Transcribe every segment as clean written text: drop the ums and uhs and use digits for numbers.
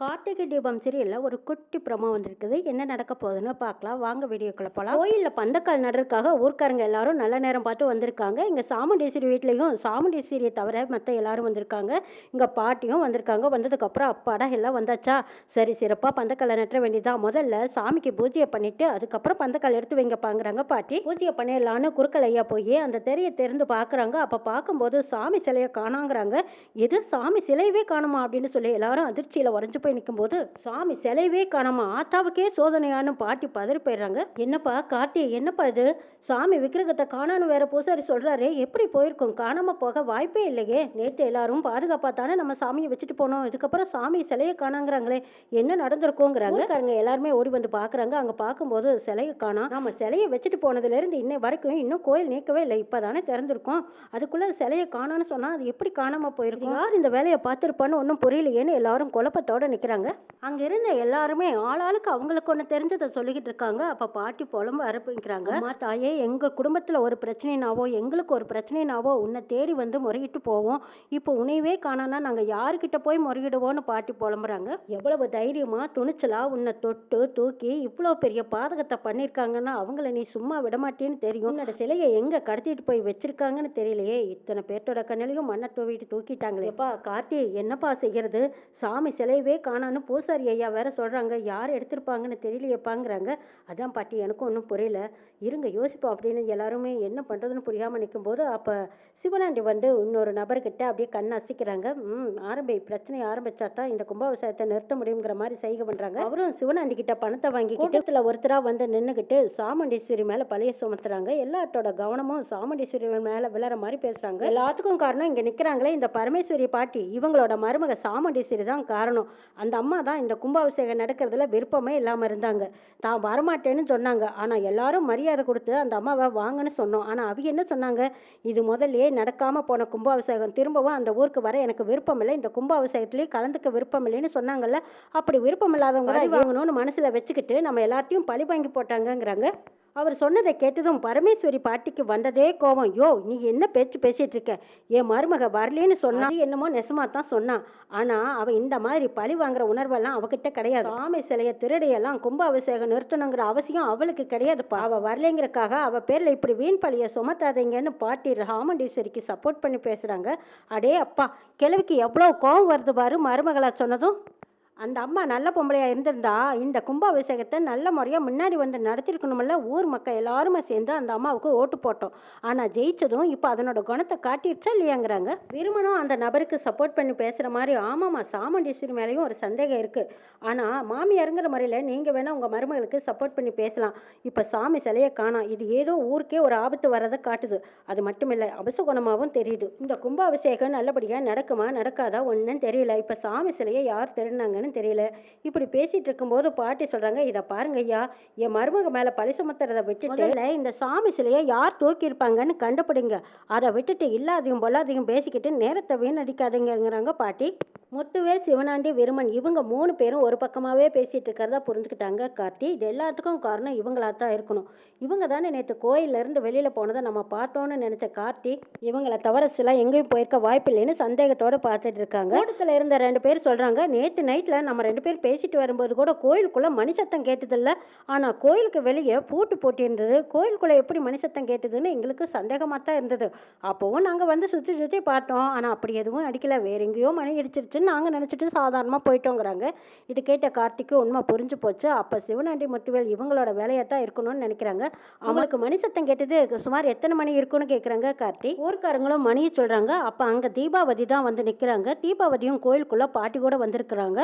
கார்த்திகை தீபம் சீரியல்ல ஒரு குட்டி ப்ரோமோ வந்திருக்குது. என்ன நடக்க போகுதுன்னு பார்க்கலாம். வாங்க வீடியோக்குள்ள போலாம். கோயில்ல பந்தக்கால் நடுறதுக்காக ஊர்க்காரங்க எல்லாரும் நல்ல நேரம் பார்த்து வந்திருக்காங்க. இங்க சாமுண்டீஸ்வரி வீட்லயும் சாமுண்டீஸ்வரியை தவிர மற்ற எல்லாரும் வந்திருக்காங்க. இங்க பாட்டியும் வந்திருக்காங்க. வந்ததுக்கு அப்புறம் அப்பாடா எல்லாம் வந்தாச்சா, சரி சிறப்பா பந்தக்கால நட்டுற வேண்டியதான். முதல்ல சாமிக்கு பூஜையை பண்ணிட்டு அதுக்கப்புறம் பந்தக்கால் எடுத்து வைங்க பாங்குறாங்க பாட்டி. பூஜையை பண்ணிடலான்னு குறுக்கல் ஐயா போய் அந்த தெரிய திறந்து பாக்குறாங்க. அப்ப பார்க்கும்போது சாமி சிலையை காணாங்கிறாங்க. எது சாமி சிலையவே காணுமா அப்படின்னு சொல்லி எல்லாரும் அதிர்ச்சியில உறைஞ்சு போய் நிக்கும்போது சாமி சிலையவே காணாம ஆத்தாவுக்கே சோதனையானு பாட்டி பதறி போயிடுறாங்க. என்னப்பா கார்த்தி, என்னப்பா இது, சாமி விக்கிரகத்தை காணான்னு வேற பூசாரி சொல்றாரு, எப்படி போயிருக்கும், காணாம போக வாய்ப்பே இல்லையே. நேற்று எல்லாரும் பாதுகாப்பா தானே நம்ம சாமியை வச்சுட்டு போனோம், இதுக்கப்புறம் சாமி சிலையை காணாங்கிறாங்களே, என்ன நடந்திருக்கோங்கிறாங்க. எல்லாருமே ஓடி வந்து பாக்குறாங்க. அங்க பார்க்கும்போது சிலையை காணா. நம்ம சிலையை வச்சுட்டு போனதுல இருந்து இன்னை வரைக்கும் இன்னும் கோயில் நீக்கவே இல்லை, இப்பதானே திறந்திருக்கோம், அதுக்குள்ள சிலையை காணான்னு சொன்னா அது எப்படி காணாம போயிருக்கும், யார் இந்த வேலையை பார்த்திருப்பான்னு ஒன்னும் புரியலையேன்னு எல்லாரும் குழப்பத்தோட நிக்கிறாங்க. அங்க இருந்த எல்லாருமே ஆளாளுக்கு அவங்களுக்கு ஒண்ணு தெரிஞ்சதை சொல்லிக்கிட்டு இருக்காங்க. அப்ப பாட்டி புலம்ப ஆரம்பிக்கிறாங்க. அம்மா தாயே, எங்க குடும்பத்துல ஒரு பிரச்சனைனாவோ எங்களுக்கு ஒரு பிரச்சனைனாவோ உன்னை தேடி வந்து முறையிட்டு போவோம், இப்போ உன்னையவே காணோம்னா நாங்க யாருக்கிட்ட போய் முறையிடுவோம்னு பாட்டி புலம்புறாங்க. எவ்வளவு தைரியமா துணிச்சலா உன்னை தொட்டு தூக்கி இவ்வளவு பெரிய பாதகத்தை பண்ணிருக்காங்கன்னா அவங்கள நீ சும்மா விடமாட்டேன்னு தெரியும். உன்னோட சிலையை எங்க கடத்திட்டு போய் வச்சிருக்காங்கன்னு தெரியலையே, இத்தனை பேர்த்தோட கண்ணிலையும் மண்ணை தூவிட்டு தூக்கிட்டாங்களேப்பா. கார்த்தி, என்னப்பா செய்யறது, சாமி சிலையவே காணான்னு பூசாரி ஐயா வேற சொல்றாங்க, யார் எடுத்திருப்பாங்கன்னு தெரியலையப்பாங்கிறாங்க. அதான் பாட்டி எனக்கும் ஒன்றும் புரியல, இருங்க யோசிப்போம் அப்படின்னு எல்லாருமே என்ன பண்றதுன்னு புரியாம நிற்கும் போது அப்ப சிவனாண்டி வந்து இன்னொரு நபர்கிட்ட அப்படியே கண்ணை அசிக்கிறாங்க. பிரச்சனை ஆரம்பிச்சா தான் இந்த கும்பாபிஷேகத்தை நிறுத்த முடியுங்கிற மாதிரி செய்கை பண்றாங்க. அவரும் சிவனாண்டி கிட்ட பணத்தை வாங்கி கூட்டத்துல ஒருத்தரா வந்து நின்னுகிட்டு சாமுண்டீஸ்வரி மேல பழைய சுமத்துறாங்க. எல்லாத்தோட கவனமும் சாமுண்டீஸ்வரி மேல விழற மாதிரி பேசுறாங்க. எல்லாத்துக்கும் காரணம் இங்க நிக்கிறாங்களே இந்த பரமேஸ்வரி பாட்டி, இவங்களோட மருமக சாமுண்டீஸ்வரி தான் காரணம். அந்த அம்மா தான் இந்த கும்பாபிஷேகம் நடக்கிறதுல விருப்பமே இல்லாம இருந்தாங்க, தான் வரமாட்டேன்னு சொன்னாங்க. ஆனா எல்லாரும் மரியாதை கொடுத்து அந்த அம்மாவை வாங்கன்னு சொன்னோம். ஆனா அவங்க என்ன சொன்னாங்க, இது முதல்ல நடக்காம போன கும்பாபிஷேகம், திரும்பவும் அந்த ஊருக்கு வர எனக்கு விருப்பம் இல்லை, இந்த கும்பாபிஷேகத்திலேயே கலந்துக்க விருப்பம் இல்லைன்னு சொன்னாங்கல்ல. அப்படி விருப்பம் இல்லாதவங்க வாங்கணும்னு மனசுல வச்சுக்கிட்டு நம்ம எல்லாத்தையும் பழி வாங்கி போட்டாங்கங்கிறாங்க. அவர் சொன்னதை கேட்டதும் பரமேஸ்வரி பாட்டிக்கு வந்ததே கோபம். யோ, நீ என்ன பேச்சு பேசிட்டு இருக்க, என் மருமக வரலேன்னு சொன்னா என்னமோ நெசமா தான் சொன்னான், ஆனா அவ இந்த மாதிரி பழி வாங்குற உணர்வெல்லாம் அவகிட்ட கிடையாது. சாமி சிலைய திருடையெல்லாம் கும்பாபிஷேகம் நிறுத்தணுங்கிற அவசியம் அவளுக்கு கிடையாதுப்பா. அவ வரலைங்கிறக்காக அவ பேர்ல இப்படி வீண் பழிய சுமத்தாதீங்கன்னு பாட்டி சாமுண்டீஸ்வரிக்கு சப்போர்ட் பண்ணி பேசுறாங்க. அடே அப்பா, கிழவிக்கு எவ்வளவு கோபம் வருது பாரு மருமகளா சொன்னதும். அந்த அம்மா நல்ல பொம்பளையா இருந்திருந்தா இந்த கும்பாபிஷேகத்தை நல்ல முறையா முன்னாடி வந்து நடத்திருக்கணும்ல. ஊர் மக்கள் எல்லாருமே சேர்ந்து அந்த அம்மாவுக்கு ஓட்டு போட்டோம், ஆனா ஜெயிச்சதும் இப்ப அதனோட குணத்தை காட்டிடுச்சா இல்லையாங்கிறாங்க. விரும்பணும் அந்த நபருக்கு சப்போர்ட் பண்ணி பேசுற மாதிரி. ஆமாமா, சாமுண்டீஸ்வரி மேலேயும் ஒரு சந்தேகம் இருக்கு, ஆனா மாமியாருங்கிற முறையில நீங்க வேணா உங்க மருமகளுக்கு சப்போர்ட் பண்ணி பேசலாம். இப்ப சாமி சிலையை காணோம், இது ஏதோ ஊருக்கே ஒரு ஆபத்து வர்றதை காட்டுது, அது மட்டும் இல்ல அபசகுணமாவும் தெரியுது. இந்த கும்பாபிஷேகம் நல்லபடியா நடக்குமா நடக்காதா ஒன்னும் தெரியல, இப்ப சாமி சிலையை யார் திருடினாங்கன்னு தெரியல. இப்படி பேசிட்டு இருக்கும்போது பாட்டி சொல்றாங்க, இத பாருங்க ஐயா, என் மருமக மேல பழி சுமத்துறதை விட்டுட்டு இந்த சாமி சிலையை யார் தூக்கி இருப்பாங்கன்னு கண்டுபிடிங்க, அதை விட்டுட்டு இல்லாதையும் பொல்லாதையும் பேசிக்கிட்டு நேரத்தை வீணடிக்காதீங்கிறாங்க பாட்டி. முத்துவேல், சிவனாண்டி, விருமன் இவங்க 3 பேரும் ஒரு பக்கமாவே பேசிட்டு இருக்கிறதா புரிஞ்சுக்கிட்டாங்க கார்த்தி. இது எல்லாத்துக்கும் காரணம் இவங்களா தான் இருக்கணும். இவங்க தானே நேற்று கோயில்ல இருந்து வெளியில போனதை நம்ம பார்த்தோன்னு நினைச்ச கார்த்தி, இவங்களை தவிர சில எங்கேயும் போயிருக்க வாய்ப்பு இல்லைன்னு சந்தேகத்தோட பார்த்துட்டு இருக்காங்க. கூட்டத்துல இருந்த 2 பேர் சொல்றாங்க, நேற்று நைட்ல நம்ம 2 பேர் பேசிட்டு வரும்போது கூட கோயிலுக்குள்ள மணி சத்தம் கேட்டதில்ல, ஆனா கோயிலுக்கு வெளியே பூட்டு போட்டி இருந்தது, கோயிலுக்குள்ள எப்படி மணி சத்தம் கேட்டதுன்னு எங்களுக்கு சந்தேகமா தான் இருந்தது. அப்பவும் நாங்க வந்து சுத்தி சுத்தி பார்த்தோம், ஆனா அப்படி எதுவும் அடிக்கல, வேற எங்கேயோ மணி அடிச்சிருச்சு நாங்க நினைச்சிட்டு சாதாரணமா போயிட்டோங்கிறாங்க. இது கேட்ட கார்த்திக்கு உண்மை புரிஞ்சு போச்சு. அப்ப சிவனாண்டி, முத்துவேல் இவங்களோட வேலையா தான் இருக்கணும்னு நினைக்கிறாங்க. அவங்களுக்கு மணி சத்தம் கேட்டது சுமார் எத்தனை மணி இருக்குன்னு கேக்குறாங்க கார்த்தி. ஊர்க்காரங்களும் மணியை சொல்றாங்க. அப்ப அங்க தீபாவதி தான் வந்து நிக்கிறாங்க. தீபாவதியும் கோயிலுக்குள்ள பாட்டி கூட வந்திருக்கிறாங்க.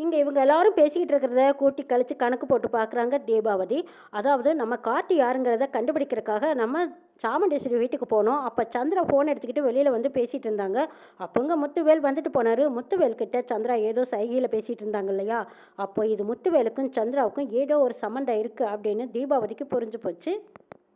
இங்க இவங்க எல்லாரும் பேசிக்கிட்டு இருக்கிறத கூட்டி கழிச்சு கணக்கு போட்டு பார்க்குறாங்க தீபாவதி. அதாவது நம்ம கார்த்தி யாருங்கிறத கண்டுபிடிக்கிறதுக்காக நம்ம சாமுண்டீஸ்வரி வீட்டுக்கு போனோம். அப்போ சந்திரா ஃபோன் எடுத்துக்கிட்டு வெளியில் வந்து பேசிகிட்டு இருந்தாங்க. அப்போங்க முத்துவேல் வந்துட்டு போனார். முத்துவேல் கிட்ட சந்திரா ஏதோ சைகையில் பேசிகிட்டு இருந்தாங்க இல்லையா, அப்போ இது முத்துவேலுக்கும் சந்திராவுக்கும் ஏதோ ஒரு சம்மந்தம் இருக்குது அப்படின்னு தீபாவதிக்கு புரிஞ்சு போச்சு.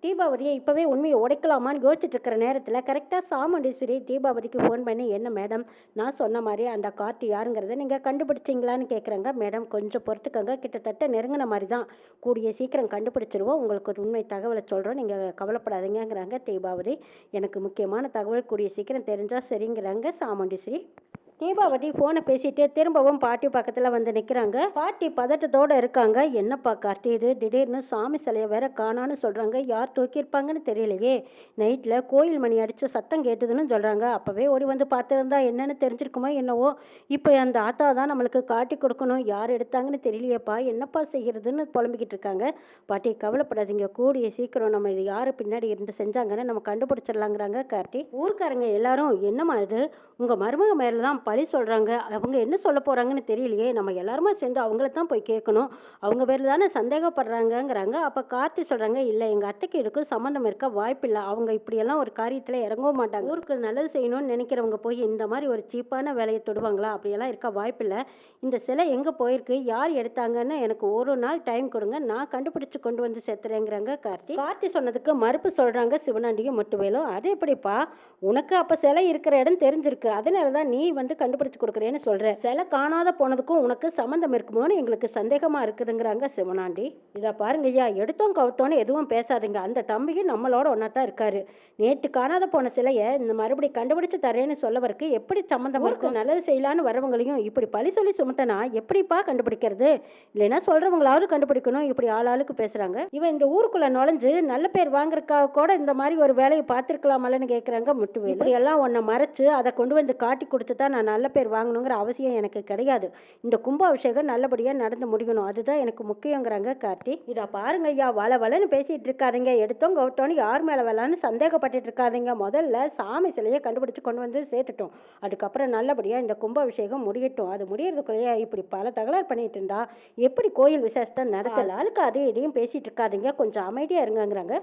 தீபாவதியை இப்போவே உண்மையை உடைக்கலாமான்னு யோசிச்சுட்டு இருக்கிற நேரத்தில் கரெக்டாக சாமுண்டீஸ்வரி தீபாவதிக்கு ஃபோன் பண்ணி, என்ன மேடம், நான் சொன்ன மாதிரி அந்த கார்த்தி யாருங்கிறத நீங்கள் கண்டுபிடிச்சிங்களான்னு கேட்குறாங்க. மேடம் கொஞ்சம் பொறுத்துக்கங்க, கிட்டத்தட்ட நெருங்கின மாதிரி தான், கூடிய சீக்கிரம் கண்டுபிடிச்சிருவோம், உங்களுக்கு ஒரு உண்மை தகவலை சொல்கிறோம், நீங்கள் கவலைப்படாதீங்கிறாங்க தீபாவதி. எனக்கு முக்கியமான தகவல் கூடிய சீக்கிரம் தெரிஞ்சால் சரிங்கிறாங்க சாமுண்டீஸ்வரி. தீபாவதி போனை பேசிட்டு திரும்பவும் பாட்டி பக்கத்துல வந்து நிக்கிறாங்க. பாட்டி பதட்டத்தோட இருக்காங்க. என்னப்பா கார்த்தி இது திடீர்னு சாமி சிலைய வேற காணான்னு சொல்றாங்க. யார் தூக்கியிருப்பாங்கன்னு தெரியலையே. நைட்ல கோயில் மணி அடிச்சு சத்தம் கேட்டுதுன்னு சொல்றாங்க. அப்பவே ஓடி வந்து பார்த்திருந்தா என்னன்னு தெரிஞ்சிருக்குமோ என்னவோ. இப்ப அந்த ஆத்தா தான் நம்மளுக்கு காட்டி கொடுக்கணும். யார் எடுத்தாங்கன்னு தெரியலையேப்பா, என்னப்பா செய்யறதுன்னு புலம்பிக்கிட்டு இருக்காங்க. பாட்டி கவலைப்படாதீங்க, கூடிய சீக்கிரம் நம்ம இது யாரு பின்னாடி இருந்து செஞ்சாங்கன்னு நம்ம கண்டுபிடிச்சிடலாங்கிறாங்க கார்த்தி. ஊர்க்காரங்க எல்லாரும் என்னம்மா இது, உங்க மருமக மேல தான் பழி சொல்றாங்க, அவங்க என்ன சொல்ல போறாங்கன்னு தெரியலையே, நம்ம எல்லாருமா சேர்ந்து அவங்கள தான் போய் கேட்கணும், அவங்க பேர்ல தானே சந்தேகப்படுறாங்கங்கிறாங்க. அப்ப கார்த்தி சொல்றாங்க, இல்ல எங்க அத்தைக்கு இருக்கும் சம்மந்தம் இருக்க வாய்ப்பில்லை, அவங்க இப்படியெல்லாம் ஒரு காரியத்துல இறங்கவும் மாட்டாங்க. ஊருக்கு நல்லது செய்யணும்னு நினைக்கிறவங்க போய் இந்த மாதிரி ஒரு சீப்பான வேலையை தொடுவாங்களா, அப்படியெல்லாம் இருக்க வாய்ப்பில்லை. இந்த சிலை எங்க போயிருக்கு, யார் எடுத்தாங்கன்னு எனக்கு ஒரு நாள் டைம் கொடுங்க, நான் கண்டுபிடிச்சு கொண்டு வந்து சேர்த்துறேங்கிறாங்க கார்த்தி. கார்த்தி சொன்னதுக்கு மறுப்பு சொல்றாங்க சிவனாண்டியும் முத்துவேலும். அது எப்படிப்பா, உனக்கு அப்ப சிலை இருக்கிற இடம் தெரிஞ்சிருக்கு, அதனாலதான் நீ வந்து கண்டுபிடிச்சு கொடுக்குறேன்னு சொல்ற, சிலை காணாத போனதுக்கும் உனக்கு சம்மந்தம் இருக்குமோன்னு எங்களுக்கு சந்தேகமா இருக்குதுங்கிறாங்க சிவனாண்டி. இதை பாருங்க ஐயா, எடுத்தோம் கவுத்தோன்னு எதுவும் பேசாதீங்க, அந்த தம்பியும் நம்மளோட ஒன்னாதான் இருக்காரு. நேற்று காணாத போன சிலைய இந்த மறுபடி கண்டுபிடிச்சு தரேன்னு சொல்லவருக்கு எப்படி சம்மந்தம் இருக்கும்? நல்லது செய்யலான்னு வரவங்களையும் இப்படி பழி சொல்லி சுமத்தனா எப்படிப்பா கண்டுபிடிக்கிறது? இல்லைன்னா சொல்றவங்களாவது கண்டுபிடிக்கணும், இப்படி ஆளாளுக்கு பேசுறாங்க. இவன் இந்த ஊருக்குள்ள நுழைஞ்சு நல்ல பேர் வாங்குறதுக்காக கூட இந்த மாதிரி ஒரு வேலையை பார்த்திருக்கலாமல்லன்னு கேட்கறாங்க முத்துவேல். இப்படி எல்லாம் உன்னை மறைச்சு அதை கொண்டு வந்து காட்டி கொடுத்து தான் நான் நல்ல பேர் வாங்கணுங்கிற அவசியம் எனக்கு கிடையாது. இந்த கும்பாபிஷேகம் நல்லபடியா நடந்து முடியணும், அதுதான் எனக்கு முக்கியங்கிறாங்க கார்த்தி. இதை பாருங்க ஐயா, வளன்னு பேசிட்டு இருக்காதீங்க, எடுத்தோம் கவுட்டோன்னு யார் மேல வேலான்னு சந்தேகப்பட்டு இருக்காதீங்க. முதல்ல சாமி சிலையை கண்டுபிடிச்சு கொண்டு வந்து சேர்த்துட்டோம், அதுக்கப்புறம் நல்லபடியா இந்த கும்பாபிஷேகம் முடியட்டும். அது முடியறதுக்குள்ளேயே இப்படி பல தகவல் பண்ணிட்டு இருந்தா எப்படி கோயில் விசேஷத்தை நடத்தல? ஆளுக்கு அது இதையும் பேசிட்டு இருக்காதீங்க, கொஞ்சம் அமைதியா இருங்கிறாங்க.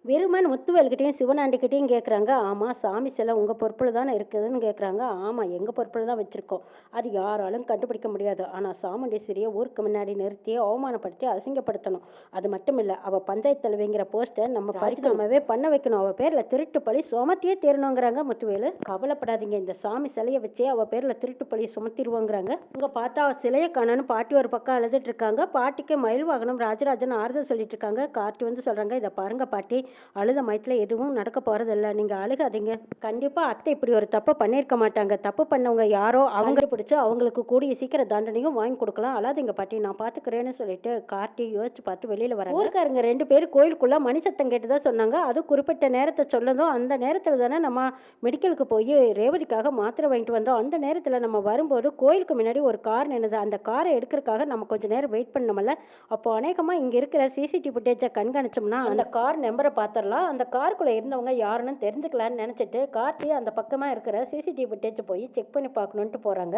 வெறுமன் முத்துவேல்கிட்டையும் சிவனாண்டிக்கிட்டையும் கேட்குறாங்க. ஆமாம், சாமி சிலை உங்கள் பொறுப்பில் தானே இருக்குதுன்னு கேட்குறாங்க. ஆமாம், எங்கள் பொறுப்பில் தான் வச்சுருக்கோம், அது யாராலும் கண்டுபிடிக்க முடியாது. ஆனால் சாமுண்டீஸ்வரியை ஊருக்கு முன்னாடி நிறுத்தி அவமானப்படுத்தி அசிங்கப்படுத்தணும். அது மட்டும் இல்லை, அவள் பஞ்சாயத்து தலைவிங்கிற போஸ்ட்டை நம்ம பரிகாமவே பண்ண வைக்கணும். அவள் பேரில் திருட்டு பழி சுமத்தியே தீரணுங்கிறாங்க முத்துவேலு. கவலைப்படாதீங்க, இந்த சாமி சிலையை வச்சே அவள் பேரில் திருட்டு பழி சுமத்திடுவோங்கிறாங்க. இங்கே பார்த்தா அவள் சிலையை காணன்னு பாட்டி ஒரு பக்கம் அழுதுட்டு இருக்காங்க. பாட்டிக்கு மயில் வாகனம் ராஜராஜன் ஆறுதல் சொல்லிட்டு இருக்காங்க. கார்த்தி வந்து சொல்கிறாங்க, இதை பாருங்க பாட்டி, அழுத மயத்தில் எதுவும் நடக்க போறதில்ல, நீங்க அழுகாதீங்க. கண்டிப்பா அத்தை இப்படி ஒரு தப்பு பண்ணியிருக்க மாட்டாங்க, தப்பு பண்ணவங்க யாரோ அவங்க பிடிச்சு அவங்களுக்கு கூடிய சீக்கிரம் தண்டனையும் வாங்கி கொடுக்கலாம், அழாதீங்க பாட்டி, நான் பாத்துக்கிறேன்னு சொல்லிட்டு கார்த்தி யோசிச்சு பார்த்து வெளியில வர. ஊருக்காரங்க 2 பேரும் கோயிலுக்குள்ள மணி சத்தம் கேட்டுதான் சொன்னாங்க. அது குறிப்பிட்ட நேரத்தை சொல்லதும், அந்த நேரத்துல தானே நம்ம மெடிக்கலுக்கு போய் ரேவதிக்காக மாத்திரை வாங்கிட்டு வந்தோம். அந்த நேரத்துல நம்ம வரும்போது கோயிலுக்கு முன்னாடி ஒரு கார் நின்னுது, அந்த காரை எடுக்கிறதுக்காக நம்ம கொஞ்ச நேரம் வெயிட் பண்ணோம்ல. அப்போ அநேகமா இங்க இருக்கிற சிசிடிவி ஃபுட்டேஜை கண்காணிச்சோம்னா அந்த கார் நம்பரை பார்த்துடலாம், அந்த காருக்குள்ள இருந்தவங்க யாருன்னு தெரிஞ்சுக்கலான்னு நினைச்சிட்டு கார்த்தி அந்த பக்கமா இருக்கிற சிசிடிவி ஃபுட்டேஜ் போய் செக் பண்ணி பார்க்கணுன்ட்டு போறாங்க.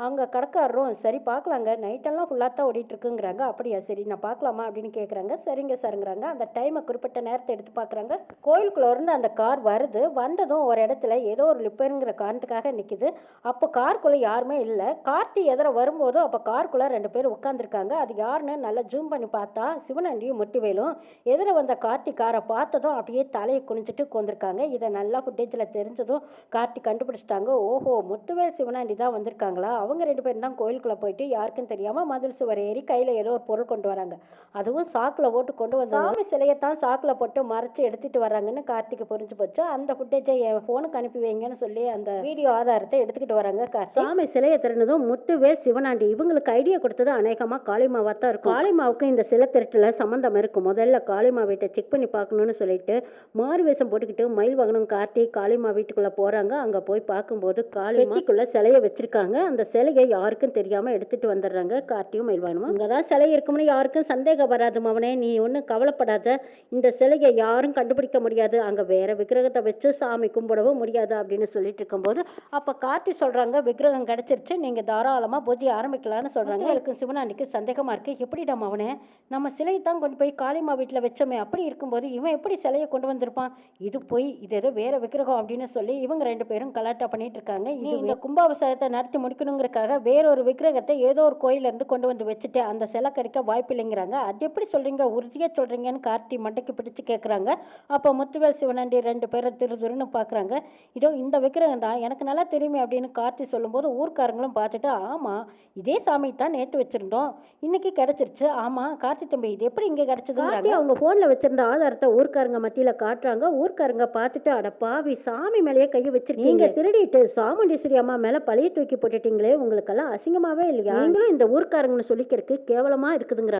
அங்க கடைக்காரரும் சரி பார்க்கலாங்க, நைட்டெல்லாம் ஃபுல்லாக தான் ஓடிட்டு இருக்குங்கிறாங்க. அப்படியா, சரி நான் பார்க்கலாமா அப்படின்னு கேட்குறாங்க. சரிங்க சாருங்கிறாங்க. அந்த டைமை குறிப்பிட்ட நேரத்தை எடுத்து பார்க்குறாங்க. கோயிலுக்குள்ள இருந்து அந்த கார் வருது. வந்ததும் ஒரு இடத்துல ஏதோ ஒரு லிப்பருங்கிற காரணத்துக்காக நிற்குது. அப்போ காருக்குள்ள யாருமே இல்லை. கார்த்தி எதிர வரும்போது அப்போ காருக்குள்ள 2 பேர் உட்காந்துருக்காங்க. அது யாருன்னு நல்லா ஜூம் பண்ணி பார்த்தா சிவனண்டியும் முட்டுவேலும். எதிர வந்த கார்த்தி காரை பார்த்ததும் அப்படியே தலையை குனிஞ்சிட்டு உட்காந்துருக்காங்க. இதை நல்லா ஃபுட்டேஜில் தெரிஞ்சதும் கார்த்தி கண்டுபிடிச்சிட்டாங்க. ஓஹோ, முத்துவேல் சிவனாண்டி தான் வந்திருக்காங்களா? அவங்க 2 பேரும் தான் கோயிலுக்குள்ளே போயிட்டு யாருக்கும் தெரியாமல் மதில் சுவர் ஏறி கையில் ஏதோ ஒரு பொருள் கொண்டு வராங்க. அதுவும் சாக்கில் போட்டு கொண்டு வந்து சாமி சிலையத்தான் சாக்கில் போட்டு மறைச்சு எடுத்துட்டு வராங்கன்னு கார்த்திக்கு புரிஞ்சு போச்சு. அந்த ஃபுட்டேஜை என் ஃபோனுக்கு அனுப்பி வைங்கன்னு சொல்லி அந்த வீடியோ ஆதாரத்தை எடுத்துக்கிட்டு வராங்க. சாமி சிலையை திறனதும் முத்துவேல் சிவனாண்டி இவங்களுக்கு ஐடியா கொடுத்தது அநேகமாக காளிமாவா தான் இருக்கும். காளிமாவுக்கு இந்த சிலை திருட்டுல சம்மந்தம் இருக்கும். முதல்ல காளிமா வீட்டை செக் பண்ணி பார்க்கணும்னு சொல்லிட்டு மாறு வேஷம் போட்டுக்கிட்டு மயில் வாகனம் காட்டி காளிமா வீட்டுக்குள்ள போறாங்க. அங்க போய் பார்க்கும்போது காளிமாக்குள்ள சிலையை வச்சிருக்காங்க. அந்த சிலையை யாருக்கும் தெரியாம எடுத்துட்டு வந்துடுறாங்க கார்த்தியும் மயில் வாகனமும். அங்கதான் சிலை இருக்கும்னு யாருக்கும் சந்தேகம் வராது மவனே, நீ ஒன்றும் கவலைப்படாத, இந்த சிலையை யாரும் கண்டுபிடிக்க முடியாது, அங்க வேற விக்கிரகத்தை வச்சு சாமி கும்பிடவும் முடியாது அப்படின்னு சொல்லிட்டு இருக்கும்போது அப்ப கார்த்தி சொல்றாங்க, விக்கிரகம் கிடைச்சிருச்சு, நீங்க தாராளமா பூஜை ஆரம்பிக்கலாம்னு சொல்றாங்க. எனக்கு சிவனாண்டிக்கு சந்தேகமா இருக்கு, எப்படிடா மவனே, நம்ம சிலையை தான் கொண்டு போய் காளிமா வீட்டுல வச்சோமே, அப்படி இருக்கும்போது இவன் எப்படி சிலையை கொண்டு வந்திருப்பான், இது போய் இது ஏதோ வேற விக்கிரகம் அப்படின்னு சொல்லி இவங்க 2 பேரும் கலாட்டா பண்ணிட்டு இருக்காங்க. இந்த கும்பாபிஷேகத்தை நடத்தி முடிக்கணுங்கிறக்காக வேறொரு விக்கிரகத்தை ஏதோ ஒரு கோயில இருந்து கொண்டு வந்து வச்சுட்டு அந்த சிலை கிடைக்க வாய்ப்பு இல்லைங்கிறாங்க. அது எப்படி சொல்றீங்க, உறுதியா சொல்றீங்கன்னு கார்த்தி மண்டைக்கு பிடிச்சு கேட்கறாங்க. அப்ப முத்துவேல் சிவனாண்டி 2 பேரும் திருதுருன்னு பாக்குறாங்க. இதோ இந்த விக்கிரகம் தான் எனக்கு நல்லா தெரியுமே அப்படின்னு கார்த்தி சொல்லும்போது ஊர்க்காரங்களும் பார்த்துட்டு, ஆமா இதே சாமி தான் நேற்று வச்சிருந்தோம், இன்னைக்கு கிடைச்சிருச்சு. ஆமா கார்த்தி தம்பி, இது எப்படி இங்க கிடைச்சது? அவங்க போன்ல வச்சிருந்த ஆதாரத்தை ஊர் ஊர்க்காரங்க மத்தியில காட்டுறாங்க. ஊர்க்காரங்க பார்த்துட்டு அட பாவி சாமி மேலேயே கையை வச்சிருக்கீங்க, நீங்க திருடிட்டு சாமுண்டீஸ்வரி அம்மா மேல பழைய தூக்கி போட்டுட்டீங்களே, உங்களுக்கெல்லாம் அசிங்கமாவே இல்லையா? நீங்களும் இந்த ஊர்க்காரங்கன்னு சொல்லிக்கிறதுக்கு கேவலமா இருக்குதுங்கிற